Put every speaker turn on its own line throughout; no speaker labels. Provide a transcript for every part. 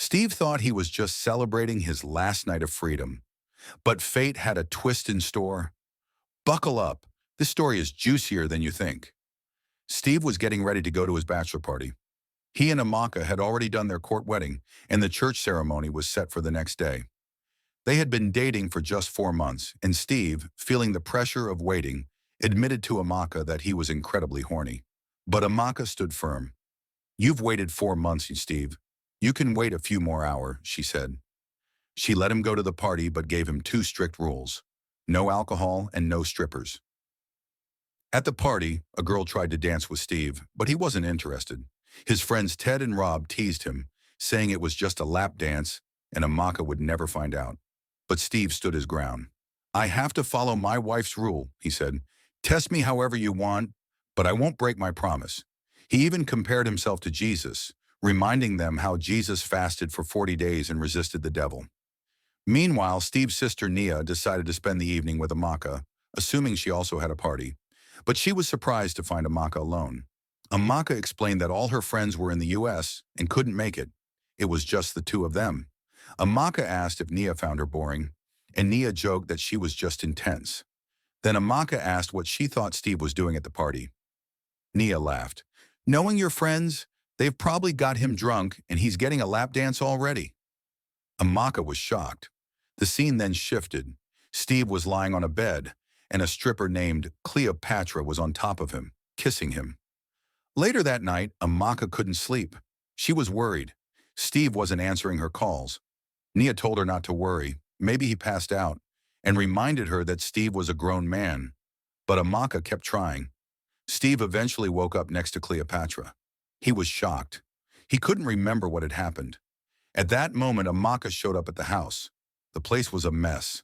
Steve thought he was just celebrating his last night of freedom, but fate had a twist in store. Buckle up. This story is juicier than you think. Steve was getting ready to go to his bachelor party. He and Amaka had already done their court wedding, and the church ceremony was set for the next day. They had been dating for just 4 months, and Steve, feeling the pressure of waiting, admitted to Amaka that he was incredibly horny. But Amaka stood firm. "You've waited 4 months, Steve. You can wait a few more hours," she said. She let him go to the party but gave him two strict rules: no alcohol and no strippers. At the party, a girl tried to dance with Steve, but he wasn't interested. His friends Ted and Rob teased him, saying it was just a lap dance and Amaka would never find out. But Steve stood his ground. "I have to follow my wife's rule," he said. "Test me however you want, but I won't break my promise." He even compared himself to Jesus, reminding them how Jesus fasted for 40 days and resisted the devil. Meanwhile, Steve's sister Nia decided to spend the evening with Amaka, assuming she also had a party. But she was surprised to find Amaka alone. Amaka explained that all her friends were in the US and couldn't make it. It was just the two of them. Amaka asked if Nia found her boring, and Nia joked that she was just intense. Then Amaka asked what she thought Steve was doing at the party. Nia laughed. "Knowing your friends, they've probably got him drunk and he's getting a lap dance already." Amaka was shocked. The scene then shifted. Steve was lying on a bed, and a stripper named Cleopatra was on top of him, kissing him. Later that night, Amaka couldn't sleep. She was worried. Steve wasn't answering her calls. Nia told her not to worry. Maybe he passed out, and reminded her that Steve was a grown man. But Amaka kept trying. Steve eventually woke up next to Cleopatra. He was shocked. He couldn't remember what had happened. At that moment, Amaka showed up at the house. The place was a mess.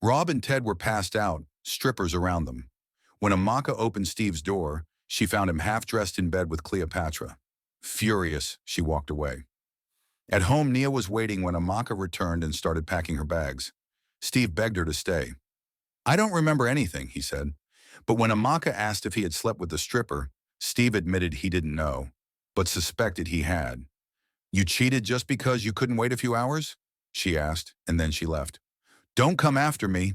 Rob and Ted were passed out, strippers around them. When Amaka opened Steve's door, she found him half-dressed in bed with Cleopatra. Furious, she walked away. At home, Nia was waiting when Amaka returned and started packing her bags. Steve begged her to stay. "I don't remember anything," he said. But when Amaka asked if he had slept with the stripper, Steve admitted he didn't know, but suspected he had. "You cheated just because you couldn't wait a few hours?" she asked, and then she left. "Don't come after me."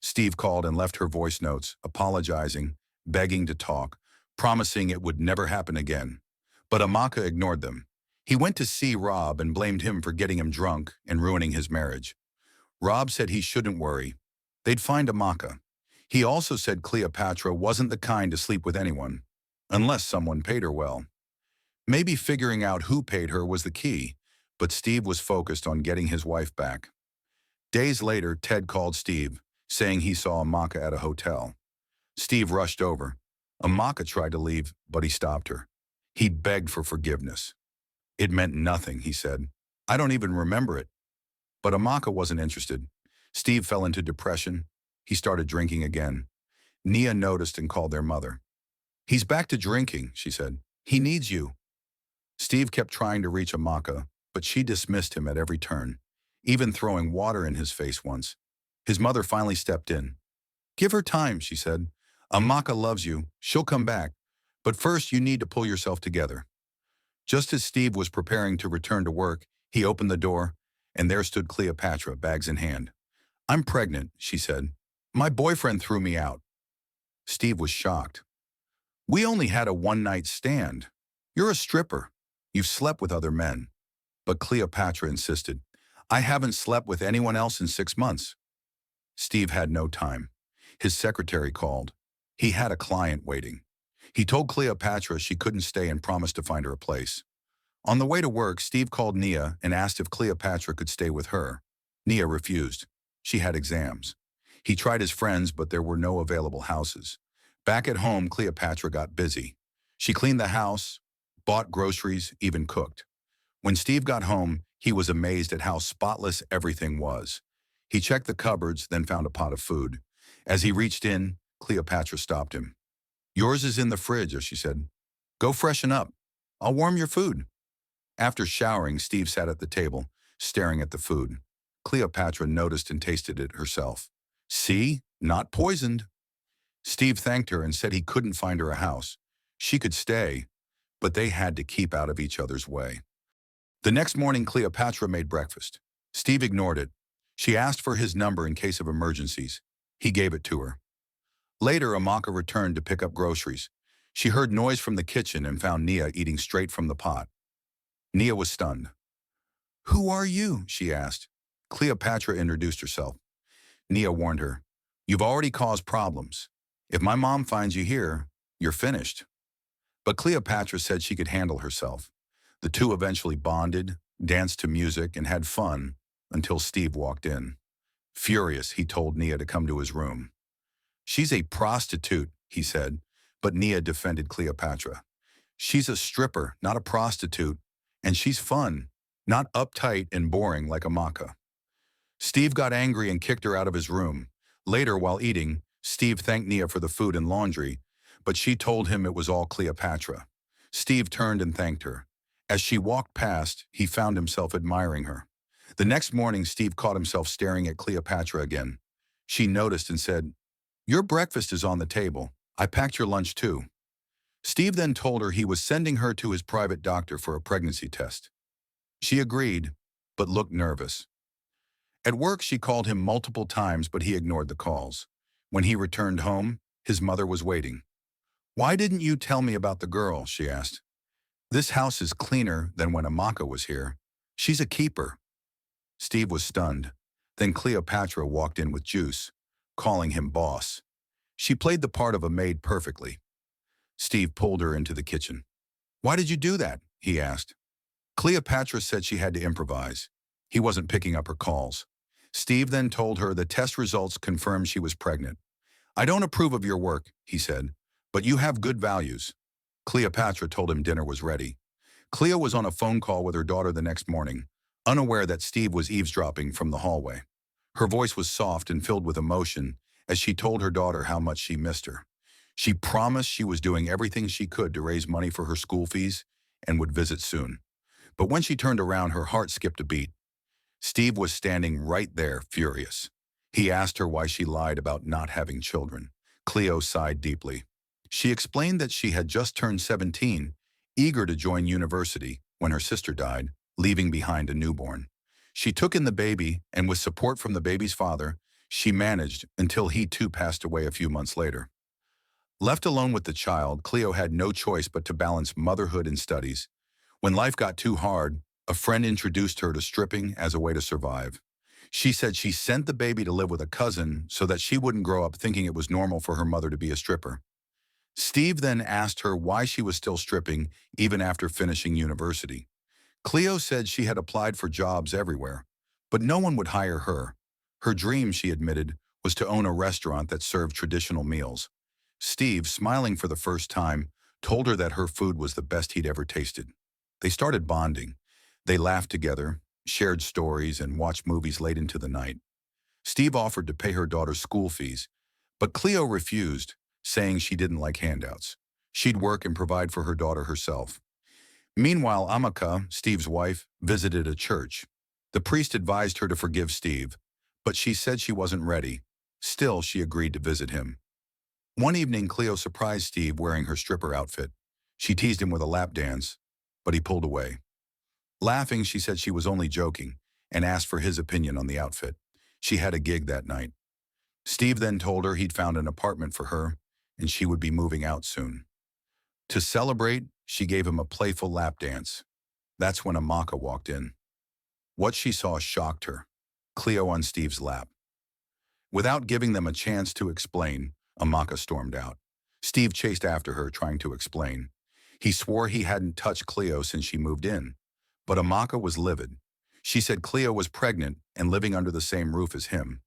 Steve called and left her voice notes, apologizing, begging to talk, promising it would never happen again. But Amaka ignored them. He went to see Rob and blamed him for getting him drunk and ruining his marriage. Rob said he shouldn't worry. They'd find Amaka. He also said Cleopatra wasn't the kind to sleep with anyone, unless someone paid her well. Maybe figuring out who paid her was the key, but Steve was focused on getting his wife back. Days later, Ted called Steve, saying he saw Amaka at a hotel. Steve rushed over. Amaka tried to leave, but he stopped her. He begged for forgiveness. "It meant nothing," he said. "I don't even remember it." But Amaka wasn't interested. Steve fell into depression. He started drinking again. Nia noticed and called their mother. "He's back to drinking," she said. "He needs you." Steve kept trying to reach Amaka, but she dismissed him at every turn, even throwing water in his face once. His mother finally stepped in. "Give her time," she said. "Amaka loves you. She'll come back. But first you need to pull yourself together." Just as Steve was preparing to return to work, he opened the door, and there stood Cleopatra, bags in hand. "I'm pregnant," she said. "My boyfriend threw me out." Steve was shocked. "We only had a one-night stand. You're a stripper. You've slept with other men." But Cleopatra insisted. "I haven't slept with anyone else in 6 months. Steve had no time. His secretary called. He had a client waiting. He told Cleopatra she couldn't stay and promised to find her a place. On the way to work, Steve called Nia and asked if Cleopatra could stay with her. Nia refused. She had exams. He tried his friends, but there were no available houses. Back at home, Cleopatra got busy. She cleaned the house, bought groceries, even cooked. When Steve got home, he was amazed at how spotless everything was. He checked the cupboards, then found a pot of food. As he reached in, Cleopatra stopped him. "Yours is in the fridge," she said. "Go freshen up. I'll warm your food." After showering, Steve sat at the table, staring at the food. Cleopatra noticed and tasted it herself. "See? Not poisoned." Steve thanked her and said he couldn't find her a house. She could stay, but they had to keep out of each other's way. The next morning, Cleopatra made breakfast. Steve ignored it. She asked for his number in case of emergencies. He gave it to her. Later, Amaka returned to pick up groceries. She heard noise from the kitchen and found Nia eating straight from the pot. Nia was stunned. "Who are you?" she asked. Cleopatra introduced herself. Nia warned her, "You've already caused problems. If my mom finds you here, you're finished." But Cleopatra said she could handle herself. The two eventually bonded, danced to music, and had fun until Steve walked in. Furious, he told Nia to come to his room. "She's a prostitute," he said, but Nia defended Cleopatra. "She's a stripper, not a prostitute, and she's fun, not uptight and boring like Amaka." Steve got angry and kicked her out of his room. Later, while eating, Steve thanked Nia for the food and laundry, but she told him it was all Cleopatra. Steve turned and thanked her. As she walked past, he found himself admiring her. The next morning, Steve caught himself staring at Cleopatra again. She noticed and said, "Your breakfast is on the table. I packed your lunch too." Steve then told her he was sending her to his private doctor for a pregnancy test. She agreed, but looked nervous. At work, she called him multiple times, but he ignored the calls. When he returned home, his mother was waiting. "Why didn't you tell me about the girl?" she asked. "This house is cleaner than when Amaka was here. She's a keeper." Steve was stunned. Then Cleopatra walked in with juice, calling him boss. She played the part of a maid perfectly. Steve pulled her into the kitchen. "Why did you do that?" he asked. Cleopatra said she had to improvise. He wasn't picking up her calls. Steve then told her the test results confirmed she was pregnant. "I don't approve of your work," he said, "but you have good values." Cleopatra told him dinner was ready. Cleo was on a phone call with her daughter the next morning, unaware that Steve was eavesdropping from the hallway. Her voice was soft and filled with emotion as she told her daughter how much she missed her. She promised she was doing everything she could to raise money for her school fees and would visit soon. But when she turned around, her heart skipped a beat. Steve was standing right there, furious. He asked her why she lied about not having children. Cleo sighed deeply. She explained that she had just turned 17, eager to join university, when her sister died, leaving behind a newborn. She took in the baby, and with support from the baby's father, she managed until he too passed away a few months later. Left alone with the child, Cleo had no choice but to balance motherhood and studies. When life got too hard, a friend introduced her to stripping as a way to survive. She said she sent the baby to live with a cousin so that she wouldn't grow up thinking it was normal for her mother to be a stripper. Steve then asked her why she was still stripping even after finishing university. Cleo said she had applied for jobs everywhere, but no one would hire her. Her dream, she admitted, was to own a restaurant that served traditional meals. Steve, smiling for the first time, told her that her food was the best he'd ever tasted. They started bonding. They laughed together, shared stories, and watched movies late into the night. Steve offered to pay her daughter's school fees, but Cleo refused, saying she didn't like handouts. She'd work and provide for her daughter herself. Meanwhile, Amaka, Steve's wife, visited a church. The priest advised her to forgive Steve, but she said she wasn't ready. Still, she agreed to visit him. One evening, Cleo surprised Steve wearing her stripper outfit. She teased him with a lap dance, but he pulled away. Laughing, she said she was only joking and asked for his opinion on the outfit. She had a gig that night. Steve then told her he'd found an apartment for her and she would be moving out soon. To celebrate, she gave him a playful lap dance. That's when Amaka walked in. What she saw shocked her. Cleo on Steve's lap. Without giving them a chance to explain, Amaka stormed out. Steve chased after her, trying to explain. He swore he hadn't touched Cleo since she moved in, but Amaka was livid. She said Cleo was pregnant and living under the same roof as him.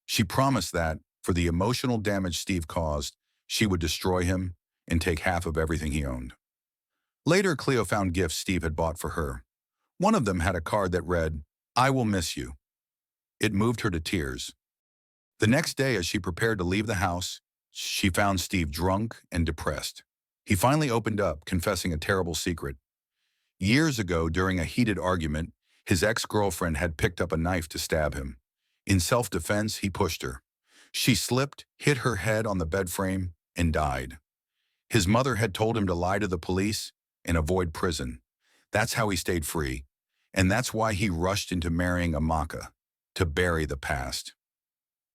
She promised that, for the emotional damage Steve caused, she would destroy him and take half of everything he owned. Later, Cleo found gifts Steve had bought for her. One of them had a card that read, "I will miss you." It moved her to tears. The next day, as she prepared to leave the house, she found Steve drunk and depressed. He finally opened up, confessing a terrible secret. Years ago, during a heated argument, his ex-girlfriend had picked up a knife to stab him. In self-defense, he pushed her. She slipped, hit her head on the bed frame, and died. His mother had told him to lie to the police and avoid prison. That's how he stayed free. And that's why he rushed into marrying Amaka, to bury the past.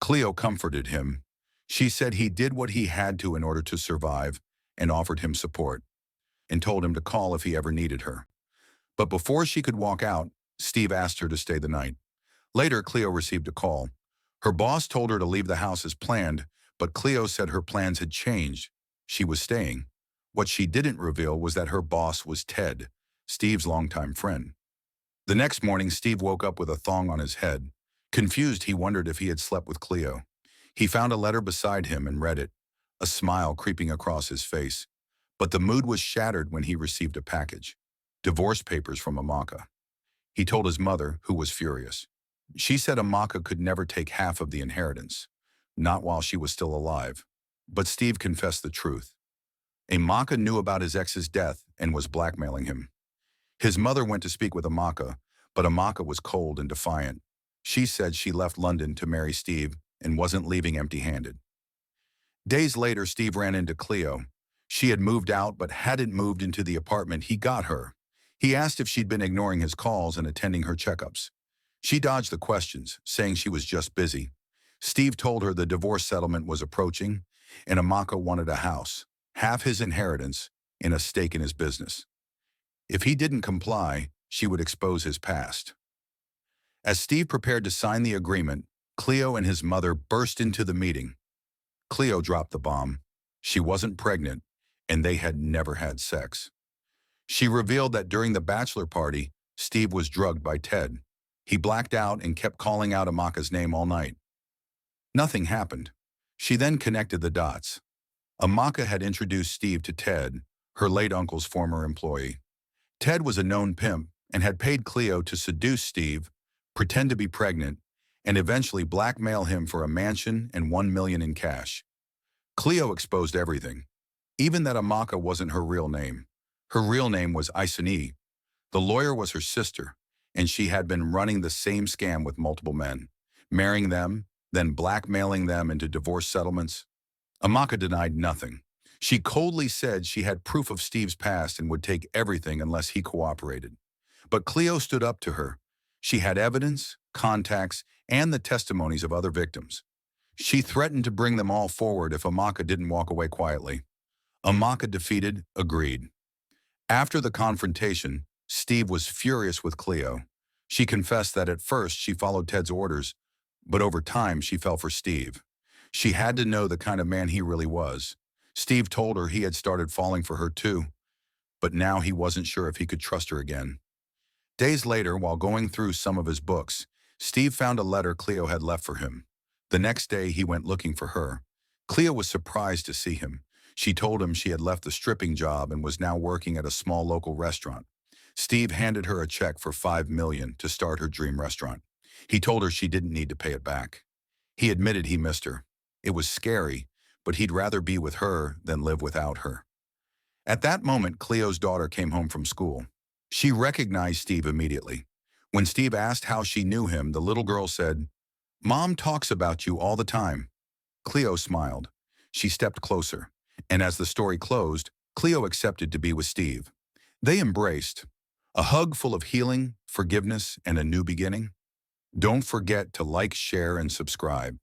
Cleo comforted him. She said he did what he had to in order to survive and offered him support, and told him to call if he ever needed her. But before she could walk out, Steve asked her to stay the night. Later, Cleo received a call. Her boss told her to leave the house as planned, but Cleo said her plans had changed. She was staying. What she didn't reveal was that her boss was Ted, Steve's longtime friend. The next morning, Steve woke up with a thong on his head. Confused, he wondered if he had slept with Cleo. He found a letter beside him and read it, a smile creeping across his face. But the mood was shattered when he received a package. Divorce papers from Amaka. He told his mother, who was furious. She said Amaka could never take half of the inheritance, not while she was still alive. But Steve confessed the truth. Amaka knew about his ex's death and was blackmailing him. His mother went to speak with Amaka, but Amaka was cold and defiant. She said she left London to marry Steve and wasn't leaving empty-handed. Days later, Steve ran into Cleo. She had moved out but hadn't moved into the apartment he got her. He asked if she'd been ignoring his calls and attending her checkups. She dodged the questions, saying she was just busy. Steve told her the divorce settlement was approaching, and Amaka wanted a house, half his inheritance, and a stake in his business. If he didn't comply, she would expose his past. As Steve prepared to sign the agreement, Cleo and his mother burst into the meeting. Cleo dropped the bomb. She wasn't pregnant, and they had never had sex. She revealed that during the bachelor party, Steve was drugged by Ted. He blacked out and kept calling out Amaka's name all night. Nothing happened. She then connected the dots. Amaka had introduced Steve to Ted, her late uncle's former employee. Ted was a known pimp and had paid Cleo to seduce Steve, pretend to be pregnant, and eventually blackmail him for a mansion and $1 million in cash. Cleo exposed everything, even that Amaka wasn't her real name. Her real name was Isani. The lawyer was her sister, and she had been running the same scam with multiple men, marrying them, then blackmailing them into divorce settlements. Amaka denied nothing. She coldly said she had proof of Steve's past and would take everything unless he cooperated. But Cleo stood up to her. She had evidence, contacts, and the testimonies of other victims. She threatened to bring them all forward if Amaka didn't walk away quietly. Amaka, defeated, agreed. After the confrontation, Steve was furious with Cleo. She confessed that at first she followed Ted's orders, but over time she fell for Steve. She had to know the kind of man he really was. Steve told her he had started falling for her too, but now he wasn't sure if he could trust her again. Days later, while going through some of his books, Steve found a letter Cleo had left for him. The next day, he went looking for her. Cleo was surprised to see him. She told him she had left the stripping job and was now working at a small local restaurant. Steve handed her a check for $5 million to start her dream restaurant. He told her she didn't need to pay it back. He admitted he missed her. It was scary, but he'd rather be with her than live without her. At that moment, Cleo's daughter came home from school. She recognized Steve immediately. When Steve asked how she knew him, the little girl said, "Mom talks about you all the time." Cleo smiled. She stepped closer, and as the story closed, Cleo accepted to be with Steve. They embraced, a hug full of healing, forgiveness, and a new beginning. Don't forget to like, share, and subscribe.